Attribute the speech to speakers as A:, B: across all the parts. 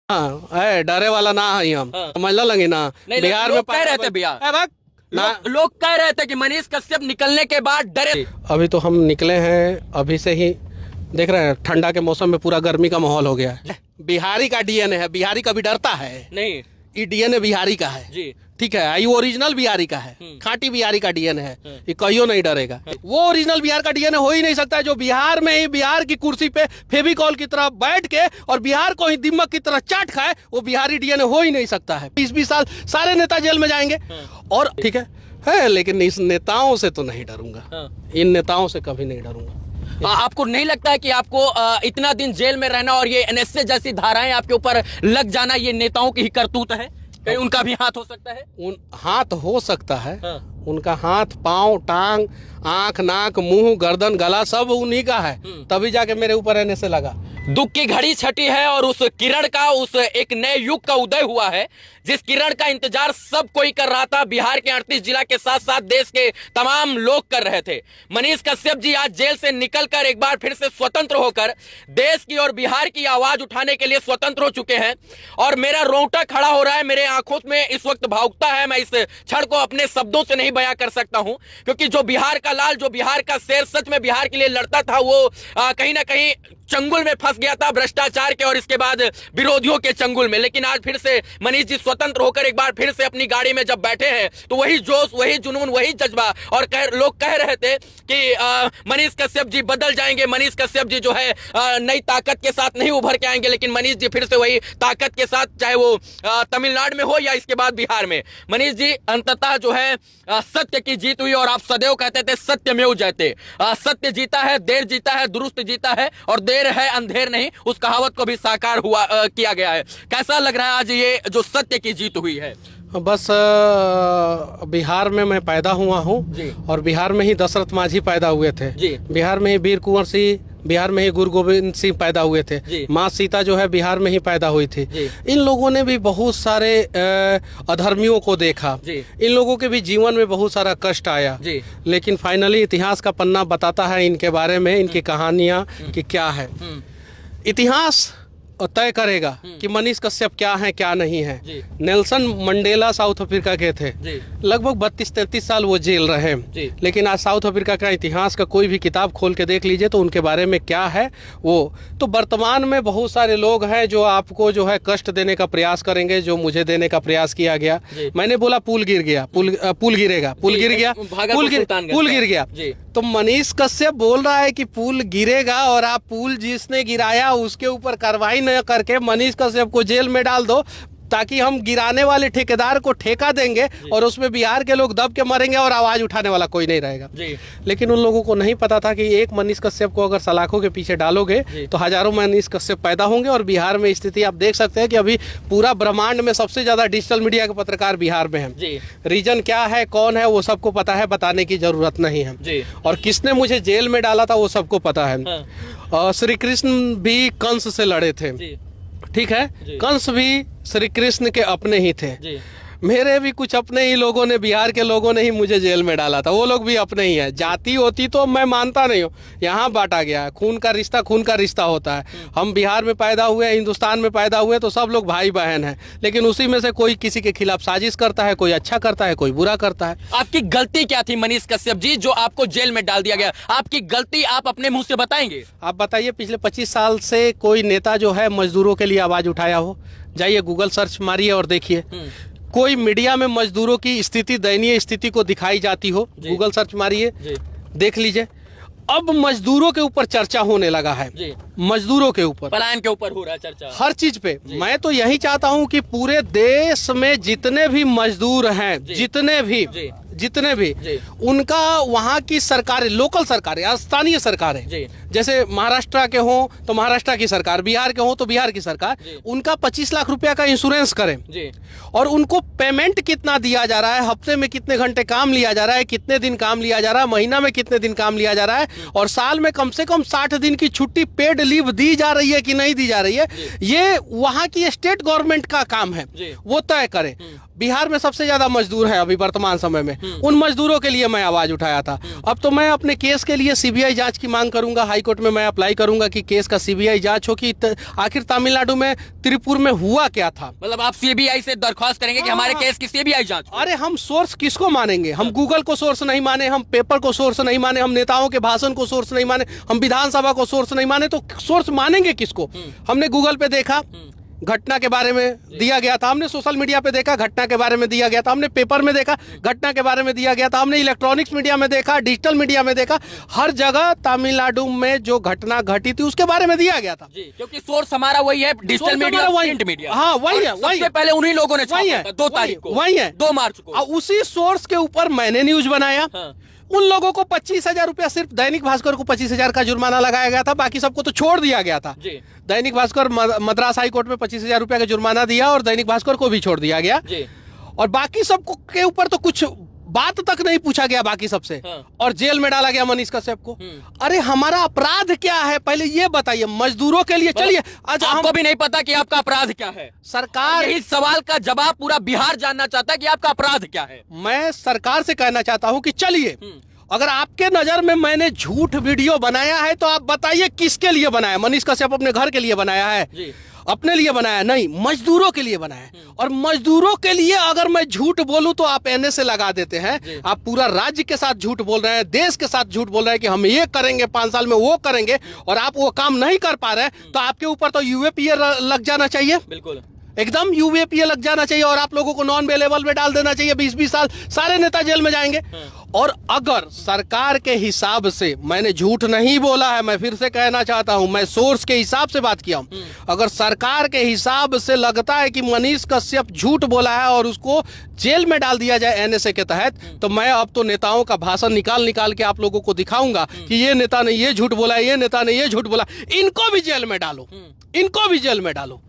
A: है डरे वाला ना है हम।
B: हाँ।
A: समझ लगे ना।
B: नहीं,
A: बिहार में
B: लोग कह रहे थे भैया, लोग कह रहे थे कि मनीष कश्यप निकलने के बाद डरे।
A: अभी तो हम निकले हैं, अभी से ही देख रहे हैं ठंडा के मौसम में पूरा गर्मी का माहौल हो गया है। बिहारी का डीएनए है, बिहारी कभी डरता है
B: नहीं,
A: ये डीएनए बिहारी का है
B: जी।
A: ठीक है, ये ओरिजिनल बिहारी का है, खांटी बिहारी का डीएनए है, ये कहियो नहीं डरेगा। वो ओरिजिनल बिहार का डीएनए हो ही नहीं सकता है जो बिहार में ही बिहार की कुर्सी पे फेविकॉल की तरह बैठ के और बिहार को ही दिमक की तरह चाट खाए, वो बिहारी डीएनए हो ही नहीं सकता है। 20-20 साल सारे नेता जेल में जाएंगे और ठीक है, लेकिन इस नेताओं से तो नहीं डरूंगा, इन नेताओं से कभी नहीं डरूंगा।
B: आपको नहीं लगता है कि आपको इतना दिन जेल में रहना और ये एनएसए जैसी धाराएं आपके ऊपर लग जाना ये नेताओं की ही करतूत है? कहीं उनका भी हाथ हो सकता है?
A: उन हाथ हो सकता है, उनका हाथ, पांव, टांग, आंख, नाक, मुंह, गर्दन, गला सब उन्हीं का है, तभी जाके मेरे ऊपर रहने से लगा।
B: दुख की घड़ी छटी है और उस किरण का, उस एक नए युग का उदय हुआ है जिस किरण का इंतजार सब कोई कर रहा था। बिहार के 38 जिला के साथ साथ देश के तमाम लोग कर रहे थे। मनीष कश्यप जी आज जेल से निकलकर एक बार फिर से स्वतंत्र होकर देश की और बिहार की आवाज उठाने के लिए स्वतंत्र हो चुके हैं और मेरा रोंगटा खड़ा हो रहा है, मेरे आंखों में इस वक्त भावुकता है। मैं इस क्षण को अपने शब्दों से नहीं बयां कर सकता हूं क्योंकि जो बिहार का लाल, जो बिहार का शेर सच में बिहार के लिए लड़ता था, वो कहीं ना कहीं चंगुल में फंस गया था भ्रष्टाचार के और इसके बाद विरोधियों के चंगुल में। लेकिन आज फिर से मनीष जी स्वतंत्र होकर एक बार फिर से अपनी गाड़ी में जब बैठे हैं तो वही जोश, वही जुनून, वही जज्बा। और लोग कह रहे थे कि मनीष कश्यप जी बदल जाएंगे, मनीष कश्यप जी जो है नई ताकत के साथ नहीं उभर के आएंगे, लेकिन मनीष जी फिर से वही ताकत के साथ, चाहे वो तमिलनाडु में हो या इसके बाद बिहार में, मनीष जी अंततः जो है सत्य की जीत हुई। और आप सदैव कहते थे सत्यमेव जयते, सत्य जीता है, देर जीता है, दुरुस्त जीता है और देर है अंधेर नहीं, उस कहावत को भी साकार हुआ किया गया है। कैसा लग रहा है आज ये जो सत्य की जीत हुई है?
A: बस बिहार में मैं पैदा हुआ हूँ और बिहार में ही दशरथ मांझी पैदा हुए थे, बिहार में ही वीर कुंवर सिंह, बिहार में ही गुरु गोविंद सिंह पैदा हुए थे, माँ सीता जो है बिहार में ही पैदा हुई थी। इन लोगों ने भी बहुत सारे अधर्मियों को देखा, इन लोगों के भी जीवन में बहुत सारा कष्ट आया, लेकिन फाइनली इतिहास का पन्ना बताता है इनके बारे में, इनकी कहानियाँ कि क्या है। इतिहास तय करेगा कि मनीष कश्यप क्या है क्या नहीं है। नेल्सन मंडेला साउथ अफ्रीका के थे, लगभग 32-33 साल वो जेल रहे, लेकिन आज साउथ अफ्रीका का इतिहास का कोई भी किताब खोल के देख लीजिए तो उनके बारे में क्या है वो। तो वर्तमान में बहुत सारे लोग हैं जो आपको जो है कष्ट देने का प्रयास करेंगे, जो मुझे देने का प्रयास किया गया। मैंने बोला पुल गिर गया, पुल गिरेगा, पुल गिर गया, पुल गिर गया, तो मनीष कश्यप बोल रहा है कि पुल गिरेगा और आप पुल जिसने गिराया उसके ऊपर कार्रवाई न करके मनीष कश्यप को जेल में डाल दो ताकि हम गिराने वाले ठेकेदार को ठेका देंगे और उसमें बिहार के लोग दब के मरेंगे और आवाज उठाने वाला कोई नहीं रहेगा। लेकिन उन लोगों को नहीं पता था कि एक मनीष कश्यप को अगर सलाखों के पीछे डालोगे तो हजारों मनीष कश्यप पैदा होंगे। और बिहार में स्थिति आप देख सकते हैं कि अभी पूरा ब्रह्मांड में सबसे ज्यादा डिजिटल मीडिया के पत्रकार बिहार में है। रीजन क्या है, कौन है, वो सबको पता है, बताने की जरूरत नहीं है। और किसने मुझे जेल में डाला था वो सबको पता है। श्री कृष्ण भी कंस से लड़े थे, ठीक है, कंस भी श्री कृष्ण के अपने ही थे। मेरे भी कुछ अपने ही लोगों ने, बिहार के लोगों ने ही मुझे जेल में डाला था, वो लोग भी अपने ही है। जाति होती तो मैं मानता नहीं हूँ, यहाँ बांटा गया है। खून का रिश्ता होता है। हम बिहार में पैदा हुए, हिंदुस्तान में पैदा हुए तो सब लोग भाई बहन हैं, लेकिन उसी में से कोई किसी के खिलाफ साजिश करता है, कोई अच्छा करता है, कोई बुरा करता है।
B: आपकी गलती क्या थी मनीष कश्यप जी जो आपको जेल में डाल दिया गया? आपकी गलती आप अपने मुंह से बताएंगे?
A: आप बताइए, पिछले 25 साल से कोई नेता जो है मजदूरों के लिए आवाज उठाया हो? जाइए गूगल सर्च मारिए और देखिए, कोई मीडिया में मजदूरों की स्थिति, दयनीय स्थिति को दिखाई जाती हो, गूगल सर्च मारिए, देख लीजिए। अब मजदूरों के ऊपर चर्चा होने लगा है, मजदूरों के ऊपर,
B: पलायन के ऊपर हो रहा है चर्चा,
A: हर चीज पे। मैं तो यही चाहता हूं कि पूरे देश में जितने भी मजदूर हैं, जितने भी उनका वहाँ की सरकारें, लोकल सरकारें, स्थानीय सरकारें, जैसे महाराष्ट्र के हों तो महाराष्ट्र की सरकार, बिहार के हों तो बिहार की सरकार, उनका 25 लाख रुपया का इंश्योरेंस करें और उनको पेमेंट कितना दिया जा रहा है, हफ्ते में कितने घंटे काम लिया जा रहा है, कितने दिन काम लिया जा रहा है, महीना में कितने दिन काम लिया जा रहा है और साल में कम से कम 60 दिन की छुट्टी पेड लीव दी जा रही है कि नहीं दी जा रही है, ये वहाँ की स्टेट गवर्नमेंट का काम है, वो तय करे। बिहार में सबसे ज्यादा मजदूर है अभी वर्तमान समय में, उन मजदूरों के लिए मैं आवाज उठाया था। अब तो मैं अपने केस के लिए सीबीआई जांच की मांग करूंगा, हाई कोर्ट में मैं अप्लाई करूंगा कि केस का सीबीआई जांच हो कि आखिर तमिलनाडु में त्रिपुर में हुआ क्या था।
B: मतलब आप सीबीआई से दरख्वास्त करेंगे कि हमारे केस की सीबीआई जांच हो?
A: अरे हम सोर्स किसको मानेंगे? हम गूगल को सोर्स नहीं माने, हम पेपर को सोर्स नहीं माने, हम नेताओं के भाषण को सोर्स नहीं माने, हम विधानसभा को सोर्स नहीं माने, तो सोर्स मानेंगे किसको? हमने गूगल पे देखा, घटना के बारे में दिया गया था, हमने सोशल मीडिया पे देखा, घटना के बारे में दिया गया था, हमने पेपर में देखा, घटना के बारे में दिया गया था, हमने इलेक्ट्रॉनिक्स मीडिया में देखा, डिजिटल मीडिया में देखा, हर जगह तमिलनाडु में जो घटना घटी थी उसके बारे में दिया गया था।
B: जी, क्योंकि सोर्स हमारा वही है, डिजिटल मीडिया, प्रिंट मीडिया।
A: हाँ वही है, वही है।
B: पहले उन्हीं लोगों ने
A: वही है,
B: 2 तारीख को,
A: वही है,
B: 2 मार्च को।
A: उसी सोर्स के ऊपर मैंने न्यूज बनाया। उन लोगों को 25,000 रुपया, सिर्फ दैनिक भास्कर को 25,000 का जुर्माना लगाया गया था, बाकी सबको तो छोड़ दिया गया था।
B: जी।
A: दैनिक भास्कर मद्रास हाई कोर्ट में 25,000 रुपया का जुर्माना दिया और दैनिक भास्कर को भी छोड़ दिया गया।
B: जी।
A: और बाकी सबको के ऊपर तो कुछ बात तक नहीं पूछा गया बाकी सबसे। और जेल में डाला गया मनीष कश्यप को। अरे हमारा अपराध क्या है पहले ये बताइए मजदूरों के लिए। चलिए आज
B: आपको भी नहीं पता कि आपका अपराध क्या है।
A: सरकार
B: यही सवाल का जवाब पूरा बिहार जानना चाहता है कि आपका अपराध क्या है।
A: मैं सरकार से कहना चाहता हूं कि चलिए, अगर आपके नजर में मैंने झूठ वीडियो बनाया है तो आप बताइए किसके लिए बनाया। मनीष कश्यप अपने घर के लिए बनाया है? जी। अपने लिए बनाया नहीं, मजदूरों के लिए बनाया है। और मजदूरों के लिए अगर मैं झूठ बोलूं तो आप एनएसए लगा देते हैं। आप पूरा राज्य के साथ झूठ बोल रहे हैं, देश के साथ झूठ बोल रहे हैं कि हम ये करेंगे, 5 साल में वो करेंगे, और आप वो काम नहीं कर पा रहे हैं, तो आपके ऊपर तो यूएपीए लग जाना चाहिए। बिल्कुल एकदम यूएपीए लग जाना चाहिए और आप लोगों को नॉन अवेलेबल में डाल देना चाहिए। 20-20 साल सारे नेता जेल में जाएंगे। और अगर सरकार के हिसाब से मैंने झूठ नहीं बोला है, मैं फिर से कहना चाहता हूं, मैं सोर्स के हिसाब से बात किया हूं। अगर सरकार के हिसाब से लगता है कि मनीष कश्यप झूठ बोला है और उसको जेल में डाल दिया जाए एनएसए के तहत, तो मैं अब तो नेताओं का भाषण निकाल के आप लोगों को दिखाऊंगा कि ये नेता ने ये झूठ बोला, ये नेता ने ये झूठ बोला, इनको भी जेल में डालो, इनको भी जेल में डालो।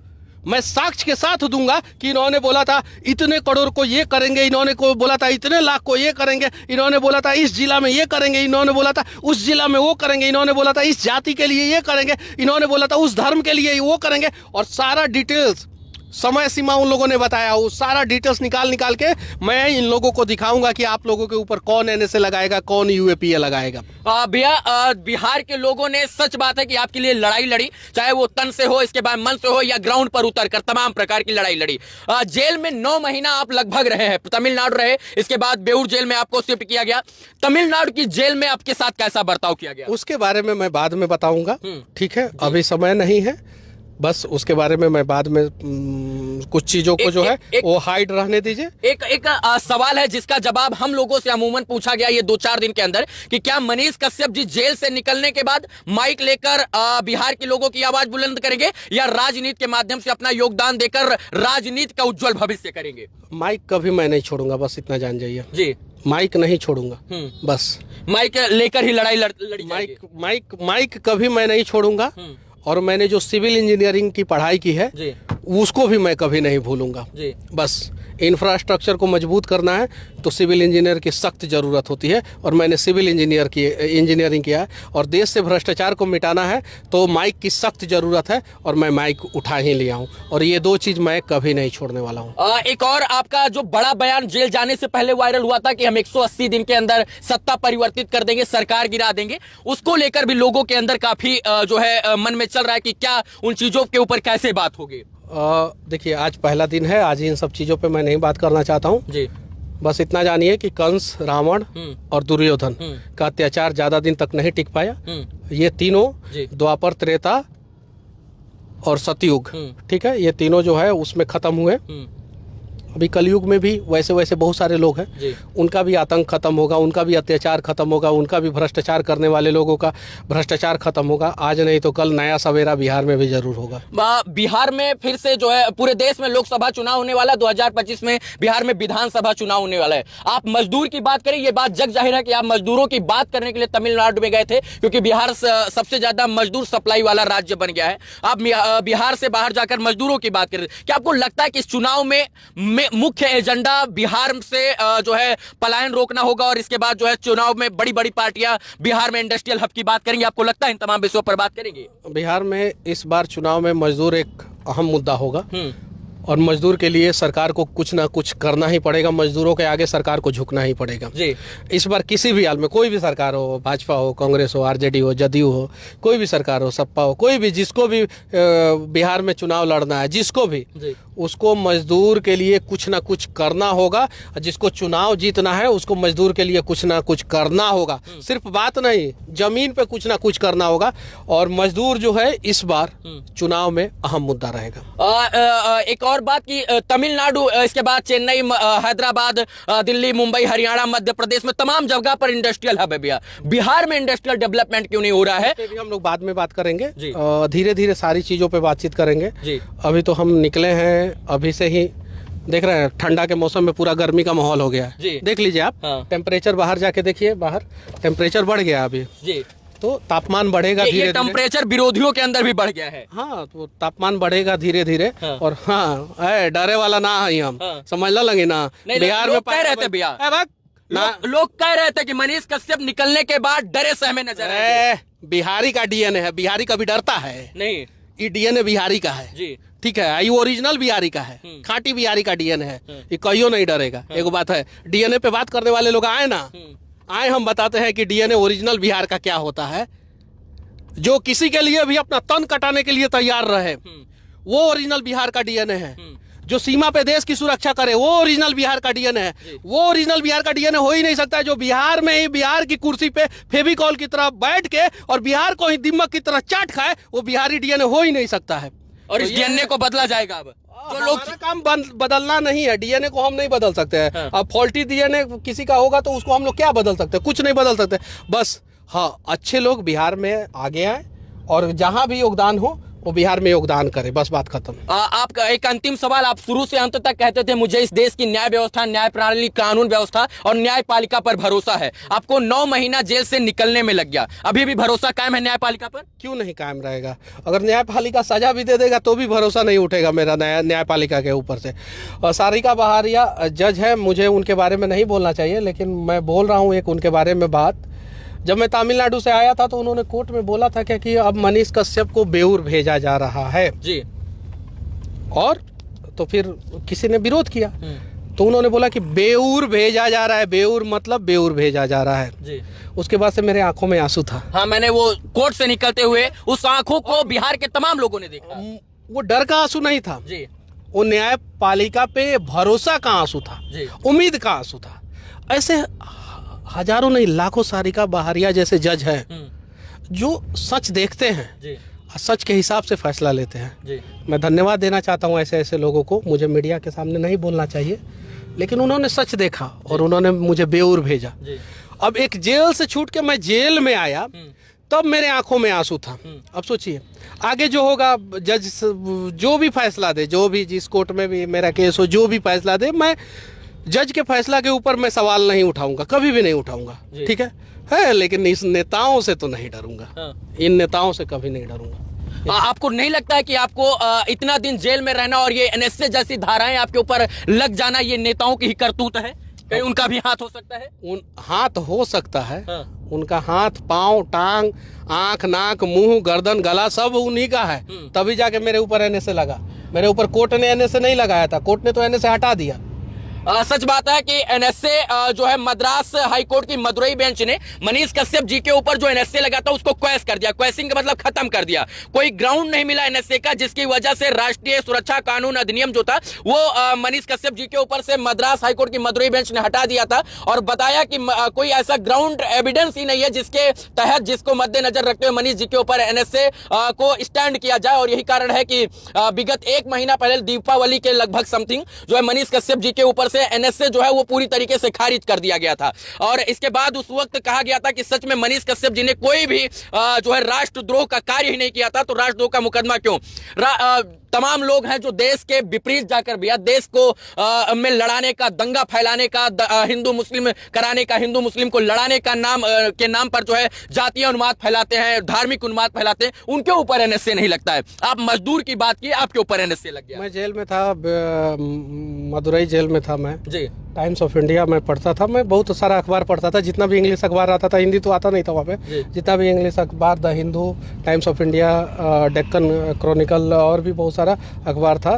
A: मैं साक्ष्य के साथ दूंगा कि इन्होंने बोला था इतने करोड़ को ये करेंगे, इन्होंने को बोला था इतने लाख को ये करेंगे, इन्होंने बोला था इस जिला में ये करेंगे, इन्होंने बोला था उस जिला में वो करेंगे, इन्होंने बोला था इस जाति के लिए ये करेंगे, इन्होंने बोला था उस धर्म के लिए वो करेंगे। और सारा डिटेल्स, समय सीमा उन लोगों ने बताया, वो सारा डिटेल्स निकाल के मैं इन लोगों को दिखाऊंगा कि आप लोगों के ऊपर कौन एनएसए लगाएगा, कौन यूएपीए लगाएगा।
B: भैया बिहार के लोगों ने, सच बात है कि आपके लिए लड़ाई लड़ी, चाहे वो तन से हो, इसके बाद मन से हो, या ग्राउंड पर उतर कर तमाम प्रकार की लड़ाई लड़ी। जेल में 9 महीना आप लगभग रहे हैं, तमिलनाडु रहे, इसके बाद बेऊर जेल में आपको शिफ्ट किया गया। तमिलनाडु की जेल में आपके साथ कैसा बर्ताव किया गया?
A: उसके बारे में मैं बाद में बताऊंगा, ठीक है? अभी समय नहीं है, बस उसके बारे में मैं बाद में कुछ चीजों को जो है वो हाइड रहने दीजिए।
B: एक सवाल है जिसका जवाब हम लोगों से अमूमन पूछा गया ये 2-4 दिन के अंदर कि क्या मनीष कश्यप जी जेल से निकलने के बाद माइक लेकर बिहार के लोगों की आवाज बुलंद करेंगे या राजनीति के माध्यम से अपना योगदान देकर राजनीति का उज्जवल भविष्य करेंगे?
A: माइक कभी मैं नहीं छोड़ूंगा, बस इतना जान जाइए
B: जी।
A: माइक नहीं छोड़ूंगा, बस
B: माइक लेकर ही लड़ाई लड़ी।
A: माइक कभी मैं नहीं छोड़ूंगा। और मैंने जो सिविल इंजीनियरिंग की पढ़ाई की है जी, उसको भी मैं कभी नहीं भूलूंगा जी। बस इंफ्रास्ट्रक्चर को मजबूत करना है तो सिविल इंजीनियर की सख्त ज़रूरत होती है, और मैंने सिविल इंजीनियरिंग किया है। और देश से भ्रष्टाचार को मिटाना है तो माइक की सख्त ज़रूरत है, और मैं माइक उठा ही लिया हूँ, और ये 2 चीज़ मैं कभी नहीं छोड़ने वाला हूँ।
B: एक और आपका जो बड़ा बयान जेल जाने से पहले वायरल हुआ था कि हम 180 दिन के अंदर सत्ता परिवर्तित कर देंगे, सरकार गिरा देंगे, उसको लेकर भी लोगों के अंदर काफी जो है मन में चल रहा है कि क्या उन चीजों के ऊपर कैसे बात होगी?
A: देखिए आज पहला दिन है, आज इन सब चीजों पे मैं नहीं बात करना चाहता हूँ जी। बस इतना जानिए कि कंस, रावण और दुर्योधन का अत्याचार ज्यादा दिन तक नहीं टिक पाया। ये तीनों द्वापर, त्रेता और सतयुग, ठीक है, ये तीनों जो है उसमें खत्म हुए। अभी कलयुग में भी वैसे बहुत सारे लोग हैं, उनका भी आतंक खत्म होगा, उनका भी अत्याचार खत्म होगा, उनका भी भ्रष्टाचार करने वाले लोगों का भ्रष्टाचार खत्म होगा। आज नहीं तो कल नया सवेरा बिहार में भी जरूर होगा।
B: बिहार में फिर से जो है, पूरे देश में लोकसभा चुनाव होने वाला है, 2025 में बिहार में विधानसभा चुनाव होने वाला है। आप मजदूर की बात करें, ये बात जग जाहिर है कि आप मजदूरों की बात करने के लिए तमिलनाडु में गए थे, क्योंकि बिहार सबसे ज्यादा मजदूर सप्लाई वाला राज्य बन गया है। आप बिहार से बाहर जाकर मजदूरों की बात करें, क्या आपको लगता है कि इस चुनाव में मुख्य एजेंडा बिहार से जो है पलायन रोकना होगा, और इसके बाद जो है चुनाव में बड़ी बड़ी पार्टियां बिहार में इंडस्ट्रियल हब की बात करेंगे? आपको लगता है इन तमाम विषयों पर बात करेंगे?
A: बिहार में इस बार चुनाव में मजदूर एक अहम मुद्दा होगा, और मजदूर के लिए सरकार को कुछ ना कुछ करना ही पड़ेगा, मजदूरों के आगे सरकार को झुकना ही पड़ेगा
B: जी।
A: इस बार किसी भी हाल में, कोई भी सरकार हो, भाजपा हो, कांग्रेस हो, आरजेडी हो, जदयू हो, कोई भी सरकार हो, सपा हो, कोई भी, जिसको भी बिहार में चुनाव लड़ना है, जिसको भी, उसको मजदूर के लिए कुछ ना कुछ करना होगा। जिसको चुनाव जीतना है उसको मजदूर के लिए कुछ ना कुछ करना होगा, सिर्फ बात नहीं, जमीन पे कुछ ना कुछ करना होगा। और मजदूर जो है इस बार चुनाव में अहम मुद्दा रहेगा।
B: एक और बात की तमिलनाडु, इसके बाद चेन्नई, हैदराबाद, दिल्ली, मुंबई, हरियाणा, मध्य प्रदेश में तमाम जगह पर इंडस्ट्रियल हब है भैया। बिहार में इंडस्ट्रियल डेवलपमेंट क्यों नहीं हो रहा है?
A: भी हम लोग बाद में बात करेंगे, धीरे धीरे सारी चीजों पे बातचीत करेंगे जी। अभी तो हम निकले हैं, अभी से ही देख रहे हैं ठंडा के मौसम में पूरा गर्मी का माहौल हो गया है। देख लीजिए आप, टेम्परेचर बाहर जाके देखिए, बाहर टेम्परेचर बढ़ गया अभी जी। तो तापमान बढ़ेगा धीरे,
B: टेम्परेचर विरोधियों के अंदर भी बढ़ गया है।
A: हाँ, तो तापमान बढ़ेगा धीरे धीरे। और हाँ, डरे वाला ना है हम, समझना लगे ना। बिहार में कह रहे थे भैया,
B: लोग कह रहे थे कि मनीष कश्यप निकलने के बाद डरे सहमे नजर आए।
A: बिहारी का डीएनए है, बिहारी कभी डरता है
B: नहीं,
A: ये डीएनए बिहारी का है जी, ठीक है, ये ओरिजिनल बिहारी का है, खाटी बिहारी का डीएनए है, ये कहियो नहीं डरेगा। एक बात है, डीएनए पे बात करने वाले लोग आए ना, आए, हम बताते हैं कि डीएनए ओरिजिनल बिहार का क्या होता है। जो किसी के लिए भी अपना तन कटाने के लिए तैयार रहे, वो ओरिजिनल बिहार का डीएनए है। जो सीमा पे देश की सुरक्षा करे, वो ओरिजिनल बिहार का डीएनए है। वो ओरिजिनल बिहार का डीएनए हो ही नहीं सकता है जो बिहार में ही बिहार की कुर्सी पे फेविकॉल की तरह बैठ के और बिहार को ही दिमक की तरह चाट खाए, वो बिहारी डीएनए हो ही नहीं सकता है।
B: और इस डीएनए को बदला जाएगा अब।
A: जो लोग काम बदलना नहीं है, डीएनए को हम नहीं बदल सकते हैं। अब फॉल्टी डीएनए किसी का होगा तो उसको हम लोग क्या बदल सकते हैं? कुछ नहीं बदल सकते। बस हाँ, अच्छे लोग बिहार में आगे आए और जहां भी योगदान हो वो बिहार में योगदान करे, बस बात खत्म।
B: आपका एक अंतिम सवाल, आप शुरू से अंत तक कहते थे मुझे इस देश की न्याय व्यवस्था, न्याय प्रणाली, कानून व्यवस्था और न्यायपालिका पर भरोसा है। आपको 9 महीना जेल से निकलने में लग गया, अभी भी भरोसा कायम है न्यायपालिका पर?
A: क्यों नहीं कायम रहेगा? अगर न्यायपालिका सजा भी दे देगा तो भी भरोसा नहीं उठेगा मेरा न्यायपालिका के ऊपर से। और सारिका बहारिया जज है, मुझे उनके बारे में नहीं बोलना चाहिए, लेकिन मैं बोल रहा हूँ एक उनके बारे में बात। जब मैं तमिलनाडु से आया था तो उन्होंने कोर्ट में बोला था क्या कि अब मनीष कश्यप को बेऊर भेजा जा रहा है
B: जी।
A: और तो फिर किसी ने विरोध किया तो उन्होंने बोला कि बेऊर भेजा जा रहा है, बेऊर मतलब बेऊर भेजा जा रहा है जी। उसके बाद से मेरे आंखों में आंसू था।
B: हाँ, मैंने वो कोर्ट से निकलते हुए उस आंखों को बिहार के तमाम लोगों ने देखा।
A: वो डर का आंसू नहीं था जी, वो न्यायपालिका पे भरोसा का आंसू था, उम्मीद का आंसू था। ऐसे हजारों नहीं लाखों सारिका बहारिया जैसे जज हैं जो सच देखते हैं जी, सच के हिसाब से फैसला लेते हैं जी। मैं धन्यवाद देना चाहता हूं ऐसे ऐसे लोगों को। मुझे मीडिया के सामने नहीं बोलना चाहिए, लेकिन उन्होंने सच देखा और उन्होंने मुझे बेऊर भेजा जी। अब एक जेल से छूट के मैं जेल में आया तब मेरे आंखों में आंसू था। अब सोचिए आगे जो होगा, जज जो भी फैसला दे, जो भी जिस कोर्ट में भी मेरा केस हो, जो भी फैसला दे, मैं जज के फैसला के ऊपर मैं सवाल नहीं उठाऊंगा, कभी भी नहीं उठाऊंगा, ठीक है, लेकिन इस नेताओं से तो नहीं डरूंगा, इन नेताओं से कभी नहीं डरूंगा।
B: आपको नहीं लगता है कि आपको इतना दिन जेल में रहना और ये एनएसए जैसी धाराएं आपके ऊपर लग जाना, ये नेताओं की ही करतूत है? कहीं उनका भी हाथ हो सकता है?
A: हाथ हो सकता है, उनका हाथ, पांव, टांग, आंख, नाक, मुंह, गर्दन, गला सब उन्हीं का है, तभी जाके मेरे ऊपर एनएसए लगा। मेरे ऊपर कोर्ट ने एनएसए नहीं लगाया था, कोर्ट ने तो एनएसए हटा दिया।
B: सच बात है कि एनएसए जो है मद्रास हाईकोर्ट की मदुरई बेंच ने मनीष कश्यप जी के ऊपर जो एनएसए लगा था उसको क्वैश कर दिया। क्वैशिंग का मतलब खत्म कर दिया। कोई ग्राउंड नहीं मिला एनएसए का, जिसकी वजह से राष्ट्रीय सुरक्षा कानून अधिनियम जो था वो मनीष कश्यप जी के ऊपर से मद्रास हाईकोर्ट की मदुरई बेंच ने हटा दिया था और बताया कि कोई ऐसा ग्राउंड एविडेंस ही नहीं है जिसके तहत, जिसको मद्देनजर रखते हुए मनीष जी के ऊपर एनएसए को स्टैंड किया जाए। और यही कारण है कि विगत 1 महीना पहले दीपावली के लगभग समथिंग जो है मनीष कश्यप जी के ऊपर एनएसए जो है वो पूरी तरीके से खारिज कर दिया गया था। और इसके बाद उस वक्त कहा गया था कि सच में मनीष कश्यप जी ने कोई भी जो है राष्ट्रद्रोह का कार्य ही नहीं किया था, तो राष्ट्रद्रोह का मुकदमा क्यों? तमाम लोग हैं जो देश के विपरीत जाकर भी देश को में लड़ाने का, दंगा फैलाने का, हिंदू मुस्लिम कराने का, हिंदू मुस्लिम को लड़ाने का के नाम पर जो है जातीय उन्माद फैलाते हैं, धार्मिक उन्माद फैलाते हैं, उनके ऊपर एनएसए नहीं लगता है। आप मजदूर की बात की, आपके ऊपर एनएसए लग गया।
A: मैं जेल में था, मदुरई जेल में था मैं
B: जी।
A: टाइम्स ऑफ इंडिया मैं पढ़ता था। मैं बहुत सारा अखबार पढ़ता था, जितना भी इंग्लिश अखबार आता था, हिंदी तो आता नहीं था वहाँ पे। जितना भी इंग्लिश अखबार, the Hindu, times of India, Deccan Chronicle और भी बहुत सारा अखबार था,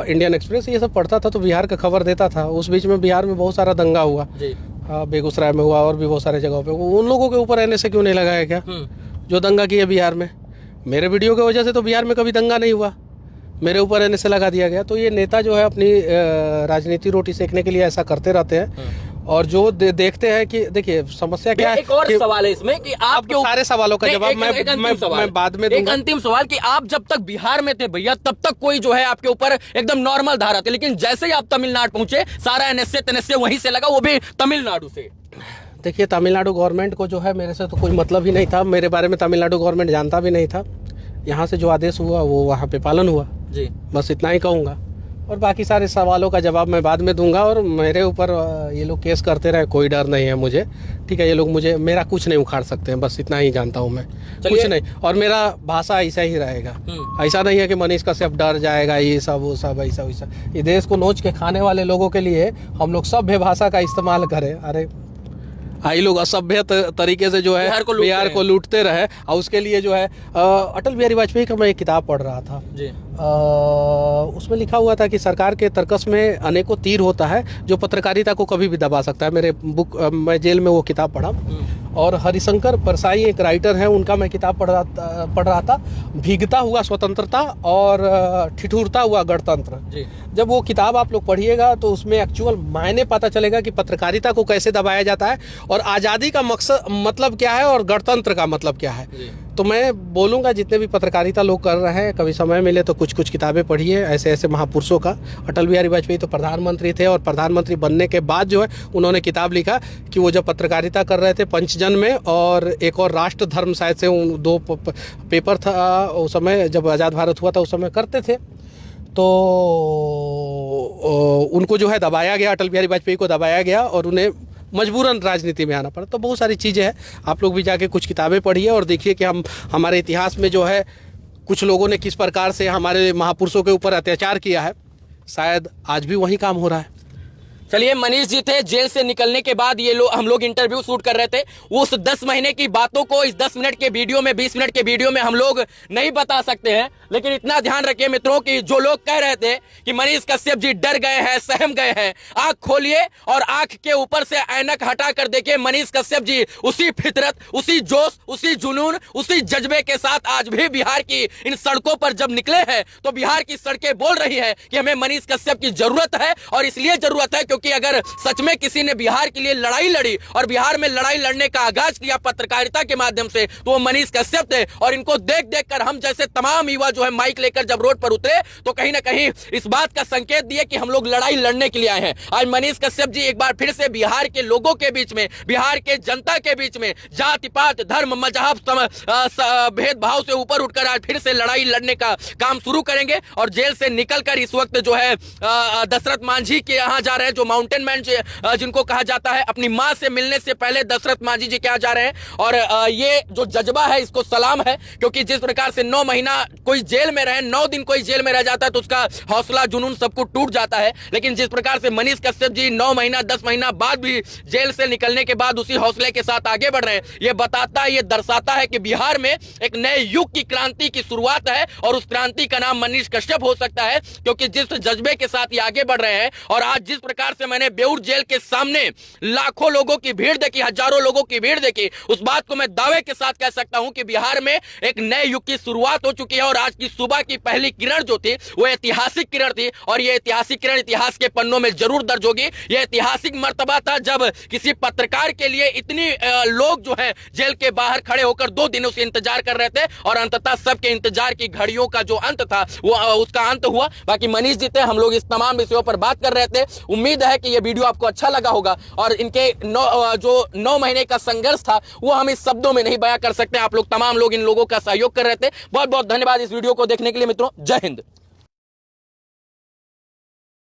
A: इंडियन एक्सप्रेस, ये सब पढ़ता था तो बिहार का खबर देता था। उस बीच में बिहार में बहुत सारा दंगा हुआ, बेगूसराय में हुआ और भी बहुत सारे जगहों पे। उन लोगों के ऊपर NSA क्यों नहीं लगाया क्या जो दंगा किया बिहार में? मेरे वीडियो की वजह से तो बिहार में कभी दंगा नहीं हुआ, मेरे ऊपर NSA लगा दिया गया। तो ये नेता जो है अपनी राजनीति रोटी सेकने के लिए ऐसा करते रहते हैं। और जो देखते हैं कि देखिए समस्या क्या है।
B: एक और सवाल है इसमें कि आप
A: सारे सवालों का जवाब मैं बाद में दूंगा।
B: एक अंतिम सवाल कि आप जब तक बिहार में थे भैया, तब तक कोई जो है आपके ऊपर एकदम नॉर्मल धारा थे, लेकिन जैसे ही आप तमिलनाडु पहुंचे सारा NSA वहीं से लगा, वो भी तमिलनाडु से।
A: देखिए तमिलनाडु गवर्नमेंट को जो है मेरे से तो कोई मतलब ही नहीं था, मेरे बारे में तमिलनाडु गवर्नमेंट जानता भी नहीं था। यहाँ से जो आदेश हुआ वो वहाँ पे पालन हुआ जी, बस इतना ही कहूँगा। और बाकी सारे सवालों का जवाब मैं बाद में दूंगा। और मेरे ऊपर ये लोग केस करते रहे, कोई डर नहीं है मुझे, ठीक है। ये लोग मेरा कुछ नहीं उखाड़ सकते हैं, बस इतना ही जानता हूँ मैं, कुछ नहीं। और मेरा भाषा ऐसा ही रहेगा, ऐसा नहीं है कि मनीष कश्यप डर जाएगा, ये सब वो सब ऐसा वैसा। ये देश को नोच के खाने वाले लोगों के लिए हम लोग सभ्य भाषा का इस्तेमाल करें। अरे आई लोग असभ्य तरीके से जो है बिहार को लूटते रहे, और उसके लिए जो है अटल बिहारी वाजपेयी का मैं एक किताब पढ़ रहा था जी। उसमें लिखा हुआ था कि सरकार के तर्कस में अनेकों तीर होता है जो पत्रकारिता को कभी भी दबा सकता है। मेरे मैं जेल में वो किताब पढ़ा। और हरिशंकर परसाई एक राइटर हैं, उनका मैं किताब पढ़ रहा था, भीगता हुआ स्वतंत्रता और ठिठुरता हुआ गणतंत्र। जब वो किताब आप लोग पढ़िएगा तो उसमें एक्चुअल मायने पता चलेगा कि पत्रकारिता को कैसे दबाया जाता है, और आज़ादी का मकसद मतलब क्या है, और गणतंत्र का मतलब क्या है। तो मैं बोलूँगा जितने भी पत्रकारिता लोग कर रहे हैं, कभी समय मिले तो कुछ किताबें पढ़िए ऐसे ऐसे महापुरुषों का। अटल बिहारी वाजपेयी तो प्रधानमंत्री थे, और प्रधानमंत्री बनने के बाद जो है उन्होंने किताब लिखा कि वो जब पत्रकारिता कर रहे थे पंचजन में, और एक और राष्ट्र धर्म शायद से उन दो पेपर था उस समय जब आज़ाद भारत हुआ था, उस समय करते थे। तो उनको जो है दबाया गया, अटल बिहारी वाजपेयी को दबाया गया और उन्हें मजबूरन राजनीति में आना पड़ा। तो बहुत सारी चीज़ें हैं, आप लोग भी जाके कुछ किताबें पढ़िए और देखिए कि हमारे इतिहास में जो है कुछ लोगों ने किस प्रकार से हमारे महापुरुषों के ऊपर अत्याचार किया है। शायद आज भी वही काम हो रहा है।
B: चलिए, मनीष जी थे, जेल से निकलने के बाद ये हम लोग इंटरव्यू शूट कर रहे थे। उस 10 महीने की बातों को इस 10 मिनट के वीडियो में, 20 मिनट के वीडियो में हम लोग नहीं बता सकते हैं, लेकिन इतना ध्यान रखिए मित्रों कि जो लोग कह रहे थे कि मनीष कश्यप जी डर गए हैं, सहम गए हैं, आंख खोलिए और आंख के ऊपर से ऐनक हटा कर देखिए, मनीष कश्यप जी उसी फितरत, उसी जोश, उसी जुनून, उसी जज्बे के साथ आज भी बिहार की इन सड़कों पर जब निकले हैं तो बिहार की सड़कें बोल रही है कि हमें मनीष कश्यप की जरूरत है। और इसलिए जरूरत है क्योंकि अगर सच में किसी ने बिहार के लिए लड़ाई लड़ी और बिहार में लड़ाई लड़ने का आगाज किया पत्रकारिता के माध्यम से, तो वो मनीष कश्यप थे। और इनको देख देख कर हम जैसे तमाम युवा जो है माइक लेकर जब रोड पर उतरे तो कहीं ना कहीं इस बात का संकेत दिए कि हम लोग लड़ाई लड़ने के लिए आए हैं। आज मनीष कश्यप जी एक बार फिर से बिहार के लोगों के बीच में, बिहार के जनता के बीच में जाति पात, धर्म, मजहब, भेदभाव से ऊपर उठकर आज फिर से लड़ाई लड़ने का काम शुरू करेंगे। और जेल से निकलकर इस वक्त जो है दशरथ मांझी के यहाँ जा रहे हैं, जो माउंटेन मैन जिनको कहा जाता है। अपनी मां से मिलने से पहले दशरथ मांझी जी के यहाँ जा रहे हैं। और ये जो जज्बा है इसको सलाम है, क्योंकि जिस प्रकार से 9 महीना कोई जेल में रहे, 9 दिन कोई जेल में रह जाता है तो उसका हौसला जुनून सब कुछ टूट जाता है। लेकिन जिस प्रकार से मनीष कश्यप जी 9 महीना 10 महीना बाद भी जेल से निकलने के बाद उसी हौसले के साथ आगे बढ़ रहे हैं, ये बताता है, ये दर्शाता है कि बिहार में एक नए युग की क्रांति की शुरुआत है। और उस क्रांति का नाम मनीष कश्यप हो सकता है, क्योंकि जिस जज्बे के साथ ये आगे बढ़ रहे हैं। और आज जिस प्रकार से मैंने बेऊर जेल के सामने लाखों लोगों की भीड़ देखी, हजारों लोगों की भीड़ देखी, उस बात को मैं दावे के साथ कह सकता हूं कि बिहार में एक नए युग की शुरुआत हो चुकी है। और आज की सुबह की पहली किरण जो थी वो ऐतिहासिक किरण थी, और ये ऐतिहासिक किरण इतिहास के पन्नों में जरूर दर्ज होगी। ये ऐतिहासिक मर्तबा था जब किसी पत्रकार के लिए इतनी लोग जो है जेल के बाहर खड़े होकर 2 दिनों से इंतजार कर रहे थे, और अंततः सबके इंतजार की घड़ियों का जो अंत था वो उसका अंत हुआ। बाकी मनीष जी थे, हम लोग इस तमाम विषयों पर बात कर रहे थे। उम्मीद है कि ये वीडियो आपको अच्छा लगा होगा, और इनके 9 महीने का संघर्ष था वो हम इस शब्दों में नहीं बयां कर सकते। आप लोग तमाम लोग इन लोगों का सहयोग कर रहे थे। बहुत बहुत धन्यवाद इस वीडियो को देखने के लिए मित्रों। जय हिंद।